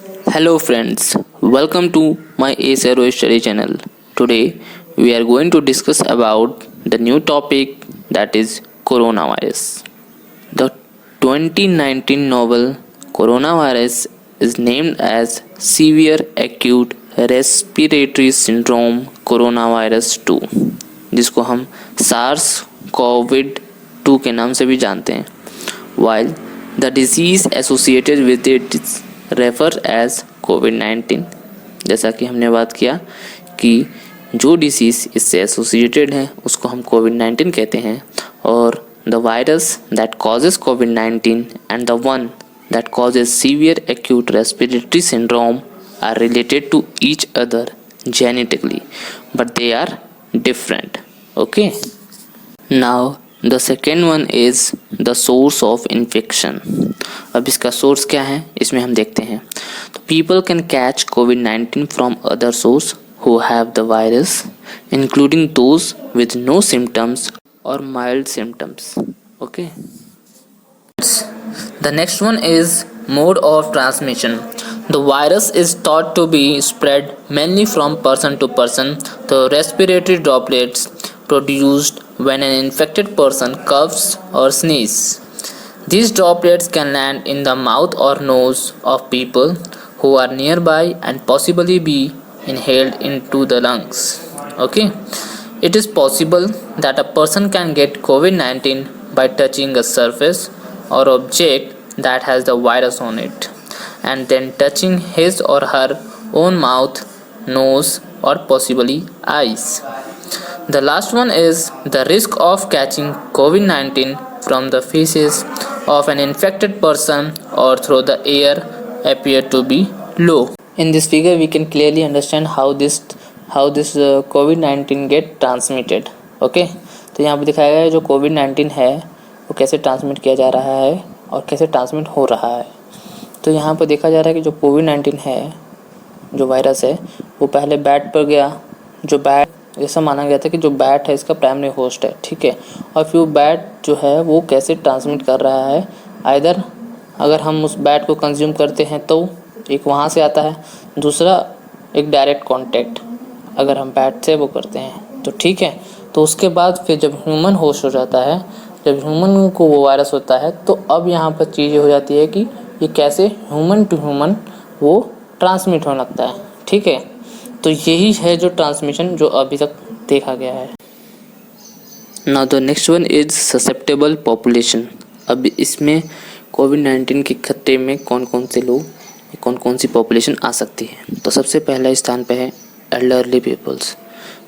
Hello friends, welcome to my ACRO study channel. Today we are going to discuss about the new topic that is coronavirus. The 2019 novel coronavirus is named as severe acute respiratory syndrome coronavirus 2 जिसको हम SARS COVID-2 के नाम से भी जानते हैं. While the disease associated with it is referred as COVID-19. जैसा कि हमने बात किया कि जो डिसीज़ इससे एसोसिएटेड है उसको हम कोविड-19 कहते हैं और the virus that causes COVID-19 and the one that causes severe acute respiratory syndrome are related to each other genetically, but they are different. Okay. Now the second one is the source of infection. अब इसका source क्या है इसमें हम देखते हैं. तो people can catch COVID-19 from other source who have the virus, including those with no symptoms or mild symptoms. Okay. The next one is mode of transmission. The virus is thought to be spread mainly from person to person through respiratory droplets produced when an infected person coughs or sneezes. These droplets can land in the mouth or nose of people who are nearby and possibly be inhaled into the lungs. Okay. It is possible that a person can get COVID-19 by touching a surface or object that has the virus on it and then touching his or her own mouth, nose, or possibly eyes. The last one is the risk of catching COVID-19 from the feces of an infected person or through the air appear to be low. In this figure we can clearly understand how this COVID-19 get transmitted. Okay, तो यहाँ पे दिखाया गया है जो COVID-19 है वो कैसे ट्रांसमिट किया जा रहा है और कैसे ट्रांसमिट हो रहा है. तो यहाँ पर देखा जा रहा है कि जो COVID-19 है जो वायरस है वो पहले बैट पर गया. जो बैट ऐसा माना गया था कि जो बैट है इसका प्राइमरी होस्ट है. ठीक है, और फिर बैट जो है वो कैसे ट्रांसमिट कर रहा है. आइदर अगर हम उस बैट को कंज्यूम करते हैं तो एक वहाँ से आता है, दूसरा एक डायरेक्ट कांटेक्ट अगर हम बैट से वो करते हैं तो ठीक है. तो उसके बाद फिर जब ह्यूमन होस्ट हो जाता है, जब ह्यूमन को वो वायरस होता है तो अब यहाँ पर चीज़ें हो जाती है कि ये कैसे ह्यूमन टू ह्यूमन वो ट्रांसमिट होने लगता है. ठीक है, तो यही है जो ट्रांसमिशन जो अभी तक देखा गया है. Now the next one is susceptible population. अब इसमें कोविड-19 के खतरे में कौन कौन से लोग, कौन कौन सी पॉपुलेशन आ सकती है. तो सबसे पहला स्थान पे है elderly peoples.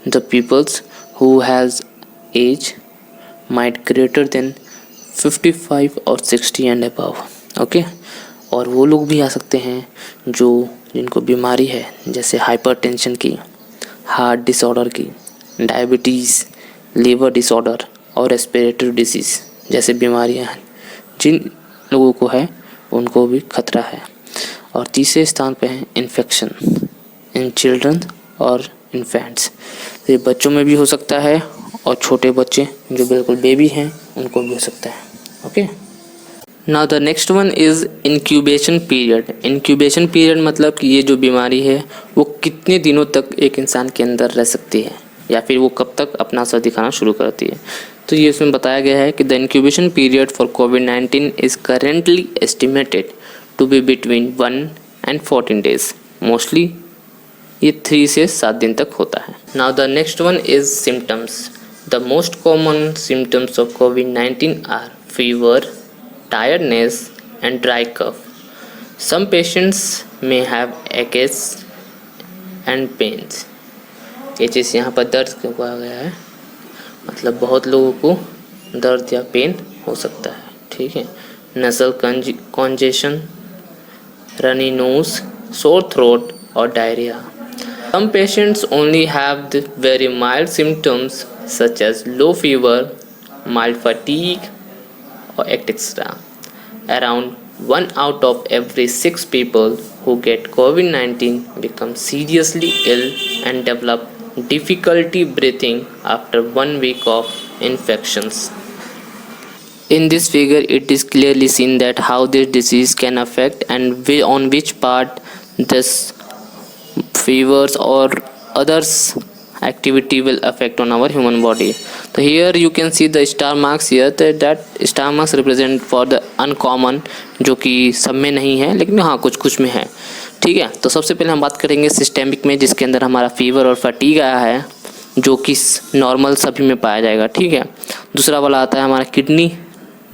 The peoples who has age might greater than 55 और 60 एंड अबव. ओके, और वो लोग भी आ सकते हैं जो जिनको बीमारी है जैसे हाइपरटेंशन की, हार्ट डिसऑर्डर की, डायबिटीज़, लीवर डिसऑर्डर और रेस्पिरेटरी डिसीज़ जैसे बीमारियां हैं जिन लोगों को है उनको भी खतरा है. और तीसरे स्थान पे है इन्फेक्शन इन चिल्ड्रन और इन्फेंट्स. तो ये बच्चों में भी हो सकता है और छोटे बच्चे जो बिल्कुल बेबी हैं उनको भी हो सकता है. Okay. Now the next one is incubation period. Incubation period मतलब कि ये जो बीमारी है वो कितने दिनों तक एक इंसान के अंदर रह सकती है या फिर वो कब तक अपना असर दिखाना शुरू करती है. तो ये इसमें बताया गया है कि द इंक्यूबेशन पीरियड फॉर कोविड-19 is currently estimated to be between 1 and 14 days. Mostly ये 3 से 7 दिन तक होता है. Now the next one is symptoms. The most common symptoms of कोविड-19 are fever, tiredness and dry cough. Some patients may have aches and pains. ये चीज़ यहाँ पर दर्द क्यों कहा गया है, मतलब बहुत लोगों को दर्द या पेन हो सकता है. ठीक है. नसल congestion, runny nose, sore throat और diarrhea. Some patients only have the very mild symptoms such as low fever, mild fatigue or etc. Around 1 out of every 6 people who get COVID-19 become seriously ill and develop difficulty breathing after 1 week of infections. In this figure, it is clearly seen that how this disease can affect and on which part this fevers or others activity will affect on our human body. So here you can see the star marks here, that star marks represent for the uncommon, जो कि सब में नहीं है लेकिन हाँ कुछ कुछ में है, ठीक है। तो सबसे पहले हम बात करेंगे सिस्टेमिक में, जिसके अंदर हमारा फीवर और फटीग आया है, जो कि नॉर्मल सभी में पाया जाएगा, ठीक है। दूसरा वाला आता है हमारा किडनी,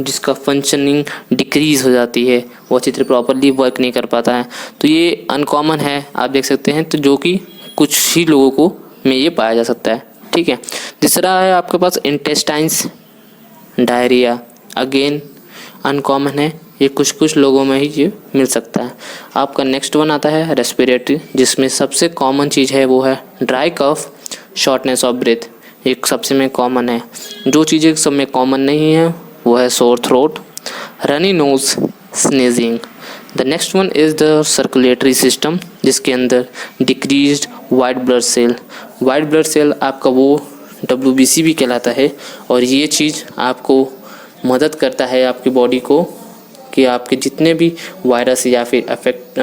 जिसका फंक्शनिंग डिक्रीज़ हो जाती है, वो अच्छी तरह प्रॉपरली वर्क नहीं कर पाता है, तो ये अनकॉमन है, आप देख सकते हैं। तो जो कि कुछ ही लोगों को में ये पाया जा सकता है, ठीक है। तीसरा है आपके पास इंटेस्टाइन्स डायरिया, अगेन अनकॉमन है, ये कुछ कुछ लोगों में ही ये मिल सकता है। आपका नेक्स्ट वन आता है रेस्पिरेटरी, जिसमें सबसे कॉमन चीज़ है वो है dry cough, shortness of breath, ये सबसे में कॉमन है। जो चीज़ें सब में कॉमन नहीं है वो है sore throat, runny nose, sneezing. The next one is the circulatory system, जिसके अंदर decreased white blood cell. White blood cell आपका वो WBC भी कहलाता है, और ये चीज़ आपको मदद करता है आपकी बॉडी को कि आपके जितने भी वायरस या फिर अफेक्ट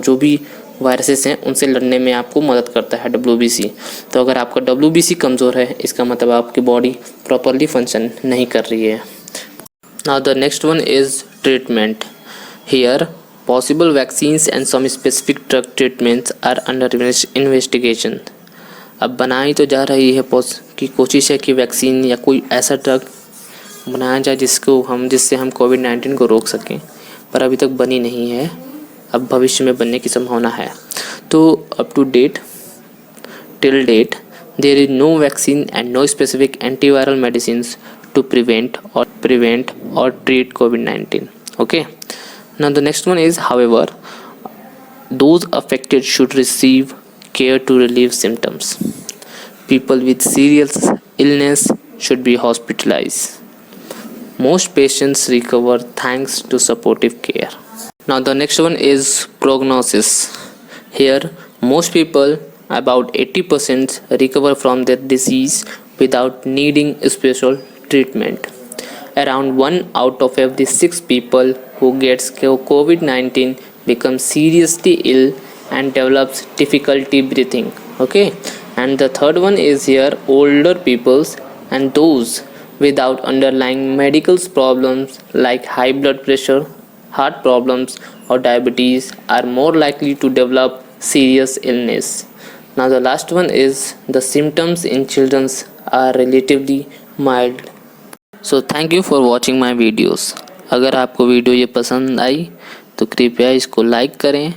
जो भी वायरसेस हैं उनसे लड़ने में आपको मदद करता है WBC। तो अगर आपका WBC कमज़ोर है, इसका मतलब आपकी बॉडी प्रॉपरली फंक्शन नहीं कर रही है। Now the next one is treatment. Here possible vaccines and some specific drug treatments are under investigation. अब बनाई तो जा रही है कि कोशिश है कि वैक्सीन या कोई ऐसा ड्रग बनाया जाए जिससे हम कोविड-19 को रोक सकें, पर अभी तक बनी नहीं है, अब भविष्य में बनने की संभावना है। तो up to date till date there is no vaccine and no specific antiviral medicines to prevent or treat COVID-19. Okay, now the next one is, however, those affected should receive care to relieve symptoms. People with serious illness should be hospitalized. Most patients recover thanks to supportive care. Now the next one is prognosis. Here most people, about 80%, recover from their disease without needing special treatment. Around 1 out of every 6 people who gets COVID-19 becomes seriously ill and develops difficulty breathing. Okay, and the third one is here older peoples and those without underlying medical problems like high blood pressure, heart problems or diabetes are more likely to develop serious illness. Now the last one is the symptoms in children are relatively mild. So thank you for watching my videos. अगर आपको video ये पसंद आई तो कृपया इसको like करें,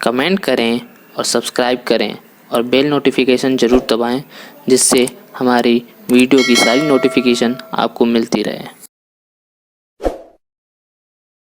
comment करें और सब्सक्राइब करें, और बेल नोटिफिकेशन ज़रूर दबाएं, जिससे हमारी वीडियो की सारी नोटिफिकेशन आपको मिलती रहे।